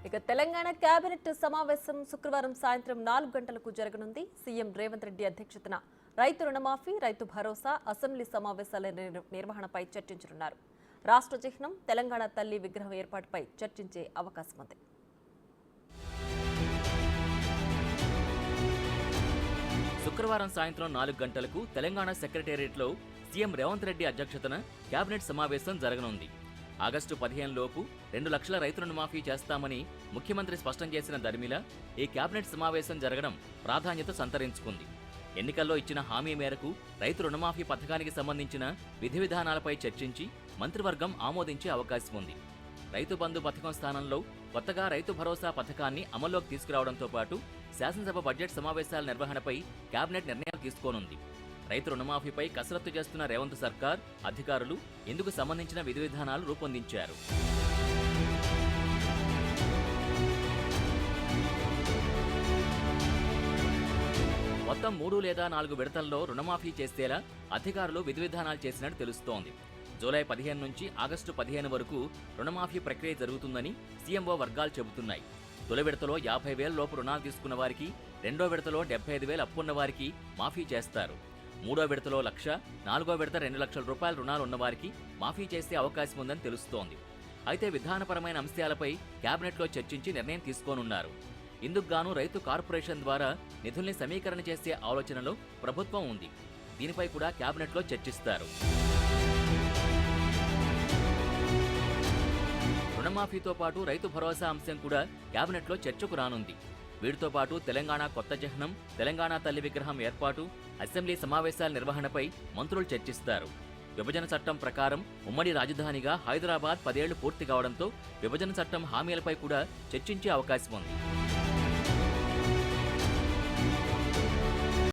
ఇక తెలంగాణ కేబినెట్ సమావేశం శుక్రవారం సాయంత్రం 4 గంటలకు జరగనుంది. సీఎం రేవంత్ రెడ్డి అధ్యక్షతన రైతు రుణమాఫీ, రైతు భరోసా, అసెంబ్లీ సమావేశాల నిర్వహణపై చర్చించనున్నారు. రాష్ట్ర చిహ్నం తెలంగాణ తల్లి విగ్రహం ఏర్పాటుపై చర్చించే అవకాశం ఉంది. శుక్రవారం సాయంత్రం 4 గంటలకు తెలంగాణ సెక్రటేరియట్లో సీఎం రేవంత్ రెడ్డి అధ్యక్షతన కేబినెట్ సమావేశం జరగనుంది. ఆగస్టు 15 లోపు 2 లక్షల రైతు రుణమాఫీ చేస్తామని ముఖ్యమంత్రి స్పష్టం చేసిన దరిమిలా ఈ కేబినెట్ సమావేశం జరగడం ప్రాధాన్యత సంతరించుకుంది. ఎన్నికల్లో ఇచ్చిన హామీ మేరకు రైతు రుణమాఫీ పథకానికి సంబంధించిన విధి విధానాలపై చర్చించి మంత్రివర్గం ఆమోదించే అవకాశం ఉంది. రైతు బంధు పథకం స్థానంలో కొత్తగా రైతు భరోసా పథకాన్ని అమల్లోకి తీసుకురావడంతో పాటు శాసనసభ బడ్జెట్ సమావేశాల నిర్వహణపై కేబినెట్ నిర్ణయాలు తీసుకోనుంది. రైతు రుణమాఫీపై కసరత్తు చేస్తున్న రేవంత్ సర్కార్, అధికారులు ఇందుకు సంబంధించిన విధి విధానాలు రూపొందించారు. మొత్తం 3 లేదా 4 విడతల్లో రుణమాఫీ చేసేలా అధికారులు విధి విధానాలు చేసినట్టు తెలుస్తోంది. జూలై 15 నుంచి ఆగస్టు 15 వరకు రుణమాఫీ ప్రక్రియ జరుగుతుందని సీఎంఓ వర్గాలు చెబుతున్నాయి. తొలి విడతలో 50,000 లోపు రుణాలు తీసుకున్న వారికి, రెండో విడతలో 75,000 అప్పున్న వారికి మాఫీ చేస్తారు. మూడో విడతలో 1,00,000, నాలుగో విడత 2 లక్షల రూపాయల రుణాలు ఉన్నవారికి మాఫీ చేసే అవకాశం ఉందని తెలుస్తోంది. అయితే విధానపరమైన అంశాలపై కేబినెట్లో చర్చించి నిర్ణయం తీసుకోనున్నారు. ఇందుకు గాను రైతు కార్పొరేషన్ ద్వారా నిధుల్ని సమీకరణ చేసే ఆలోచనలో ప్రభుత్వం ఉంది. దీనిపై కూడా కేబినెట్లో చర్చిస్తారు. రుణమాఫీతో పాటు రైతు భరోసా అంశం కూడా కేబినెట్లో చర్చకు రానుంది. వీటితో పాటు తెలంగాణ కొత్త చిహ్నం, తెలంగాణ తల్లి విగ్రహం ఏర్పాటు, అసెంబ్లీ సమావేశాల నిర్వహణపై మంత్రులు చర్చిస్తారు. విభజన చట్టం ప్రకారం ఉమ్మడి రాజధానిగా హైదరాబాద్ 10 ఏళ్లు పూర్తి కావడంతో విభజన చట్టం హామీలపై కూడా చర్చించే అవకాశం ఉంది.